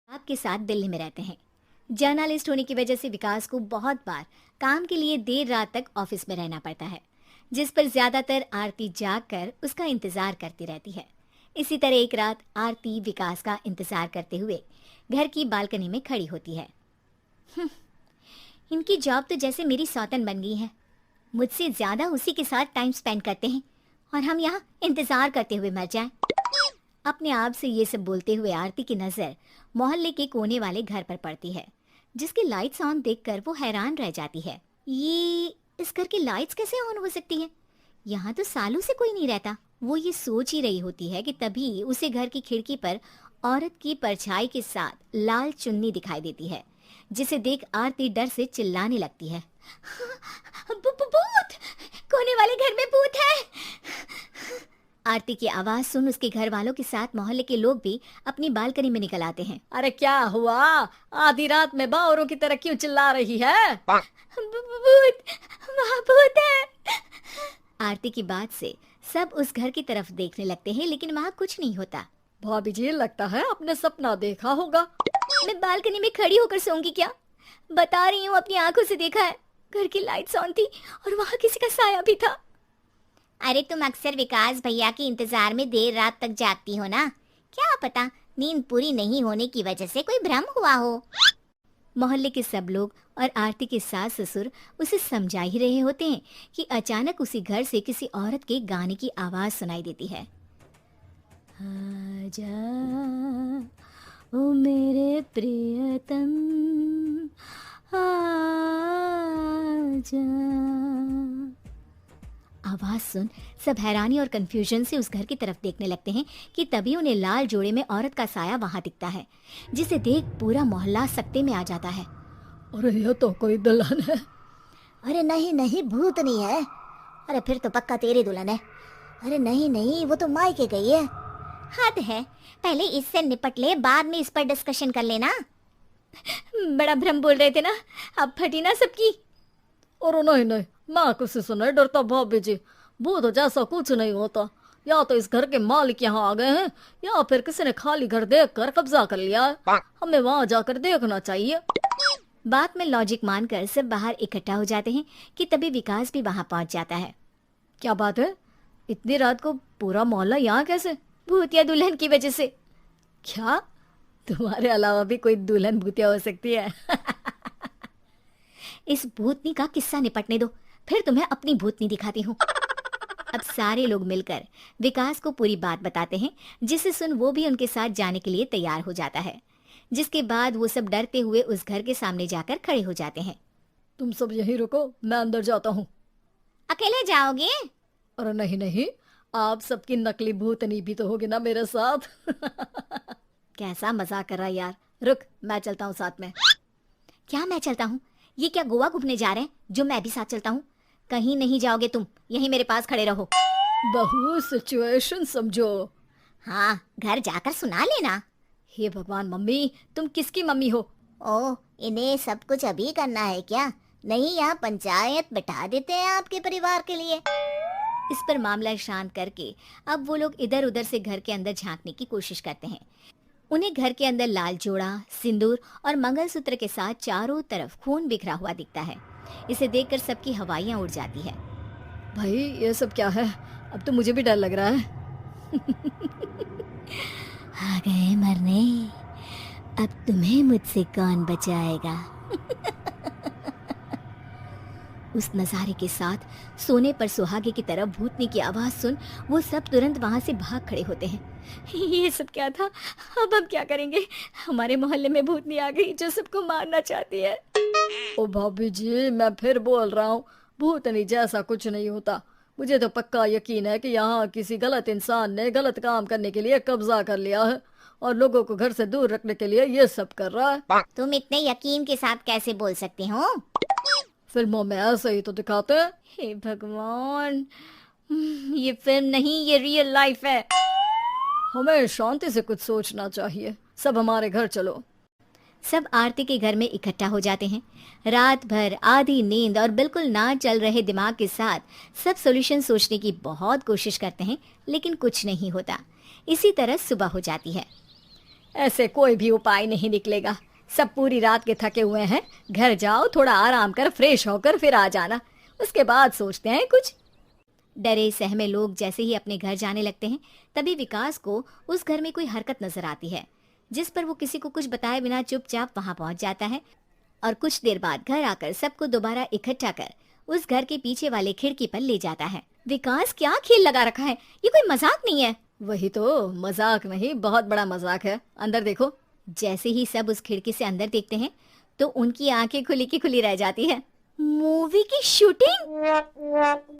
आपके साथ दिल्ली में रहते हैं। जर्नलिस्ट होने की वजह से विकास को बहुत बार काम के लिए देर रात तक ऑफिस में रहना पड़ता है, जिस पर ज्यादातर आरती जाग कर उसका इंतजार करती रहती है। इसी तरह एक रात आरती विकास का इंतजार करते हुए घर की बालकनी में खड़ी होती है। इनकी जॉब तो जैसे मेरी सौतन बन गई है। मुझसे ज्यादा उसी के साथ टाइम स्पेंड करते हैं और हम यहाँ इंतजार करते हुए मर जाएं। अपने आप से ये सब बोलते हुए आरती की नजर मोहल्ले के कोने वाले घर पर पड़ती है, जिसकी लाइट्स ऑन देखकर वो हैरान रह जाती है। ये इस घर की लाइट्स कैसे ऑन हो सकती है? यहाँ तो सालों से कोई नहीं रहता। वो ये सोच ही रही होती है कि तभी उसे घर की खिड़की पर औरत की परछाई के साथ लाल चुन्नी दिखाई देती है, जिसे देख आरती डर से चिल्लाने लगती है। भूत! कोने वाले घर में भूत है! आरती की आवाज सुन उसके घर वालों के साथ मोहल्ले के लोग भी अपनी बालकनी में निकल आते हैं। अरे क्या हुआ? आधी रात में बावरों की तरह क्यों चिल्ला रही है? भूत! वहाँ भूत है! आरती की बात से सब उस घर की तरफ देखने लगते हैं, लेकिन वहाँ कुछ नहीं होता। भाभी जी, लगता है आपने सपना देखा होगा। मैं बालकनी में खड़ी होकर सोऊंगी क्या? बता रही हूँ, अपनी आंखों से देखा है। घर की लाइट्स ऑन थी और वहाँ किसी का साया भी था। अरे तुम अक्सर विकास भैया के इंतजार में देर रात तक जागती हो ना, क्या पता नींद पूरी नहीं होने की वजह से कोई भ्रम हुआ हो। मोहल्ले के सब लोग और आरती के सास ससुर उसे समझा ही रहे होते हैं कि अचानक उसी घर से किसी औरत के गाने की आवाज सुनाई देती है। आजा ओ मेरे प्रियतम आजा। आवाज सुन सब हैरानी और कंफ्यूजन से उस घर की तरफ देखने लगते हैं कि तभी उन्हें लाल जोड़े में औरत का साया वहां दिखता है, जिसे देख पूरा मोहल्ला सकते में आ जाता है। अरे ये तो कोई दुल्हन है। अरे नहीं नहीं, भूत नहीं है। अरे फिर तो पक्का तेरी दुल्हन है। अरे नहीं नहीं, वो तो मायके गई है। हद है, पहले इससे निपट ले, बाद में इस पर डिस्कशन कर लेना। बड़ा भ्रम बोल रहे थे ना, अब फटी ना सबकी। और नहीं नहीं, मैं किसी से नहीं डरता भाभी जी। भूत जैसा कुछ नहीं होता। या तो इस घर के मालिक यहाँ आ गए हैं, या फिर किसी ने खाली घर देख कर कब्जा कर लिया है। हमें वहाँ जाकर देखना चाहिए। बात में लॉजिक मानकर सब बाहर इकट्ठा हो जाते हैं कि तभी विकास भी वहाँ पहुँच जाता है। क्या बात है? इतनी रात को पूरा मोहल्ला यहाँ कैसे? भूतिया दुल्हन की वजह से। क्या तुम्हारे अलावा भी कोई दुल्हन भूतिया हो सकती है? इस भूतनी का किस्सा निपटने दो, फिर तुम्हें अपनी भूतनी दिखाती हूँ। अब सारे लोग मिलकर विकास को पूरी बात बताते हैं, जिसे सुन वो भी उनके साथ जाने के लिए तैयार हो जाता है। जिसके बाद वो सब डरते हुए उस घर के सामने जाकर खड़े हो जाते हैं। तुम सब यहीं रुको, मैं अंदर जाता हूँ। अकेले जाओगे? अरे नहीं नहीं, आप सबकी नकली भूतनी भी तो होगी ना मेरे साथ। कैसा मजाक कर रहा है यार। रुक, मैं चलता हूँ साथ में। क्या मैं चलता हूँ? ये क्या गोवा घूमने जा रहे हैं जो मैं भी साथ चलता हूँ? कहीं नहीं जाओगे तुम, यहीं मेरे पास खड़े रहो। बहू सिचुएशन समझो। हाँ, घर जाकर सुना लेना। हे भगवान, मम्मी तुम किसकी मम्मी हो? ओह, इन्हें सब कुछ अभी करना है क्या? नहीं, यहाँ पंचायत बैठा देते हैं आपके परिवार के लिए। इस पर मामला शांत करके अब वो लोग इधर उधर से घर के अंदर झांकने की कोशिश करते हैं। उन्हें घर के अंदर लाल जोड़ा, सिंदूर और मंगलसूत्र के साथ चारों तरफ खून बिखरा हुआ दिखता है। इसे देखकर सबकी हवाइयां उड़ जाती है। भाई ये सब क्या है? अब तो मुझे भी डर लग रहा है। आ गए मरने, अब तुम्हें मुझसे कौन बचाएगा? उस नजारे के साथ सोने पर सुहागे की तरफ भूतनी की आवाज सुन वो सब तुरंत वहां से भाग खड़े होते हैं। ये सब क्या था? अब हम क्या करेंगे? हमारे मोहल्ले में भूतनी आ गई जो सबको मारना चाहती है। ओ भाभी जी, मैं फिर बोल रहा हूँ, भूतनी जैसा कुछ नहीं होता। मुझे तो पक्का यकीन है कि यहाँ किसी गलत इंसान ने गलत काम करने के लिए कब्जा कर लिया है और लोगों को घर से दूर रखने के लिए ये सब कर रहा है। तुम इतने यकीन के साथ कैसे बोल सकते हो? फिल्मों में ऐसे ही तो दिखाते हैं। हे भगवान, ये फिल्म नहीं, ये रियल लाइफ है। हमें शांति से कुछ सोचना चाहिए। सब हमारे घर चलो। सब आरती के घर में इकट्ठा हो जाते हैं। रात भर आधी नींद और बिल्कुल ना चल रहे दिमाग के साथ सब सॉल्यूशन सोचने की बहुत कोशिश करते हैं, लेकिन कुछ नहीं होता। इसी तरह सुबह हो जाती है। ऐसे कोई भी उपाय नहीं निकलेगा। सब पूरी रात के थके हुए हैं, घर जाओ, थोड़ा आराम कर, फ्रेश होकर फिर आ जाना, उसके बाद सोचते हैं कुछ। डरे सहमे लोग जैसे ही अपने घर जाने लगते हैं, तभी विकास को उस घर में कोई हरकत नजर आती है, जिस पर वो किसी को कुछ बताए बिना चुपचाप वहां पहुंच जाता है और कुछ देर बाद घर आकर सबको दोबारा इकट्ठा कर उस घर के पीछे वाले खिड़की पर ले जाता है। विकास क्या खेल लगा रखा है, ये कोई मजाक नहीं है। वही तो, मजाक नहीं, बहुत बड़ा मजाक है। अंदर देखो। जैसे ही सब उस खिड़की से अंदर देखते हैं तो उनकी आंखें खुली की खुली रह जाती है। मूवी की शूटिंग!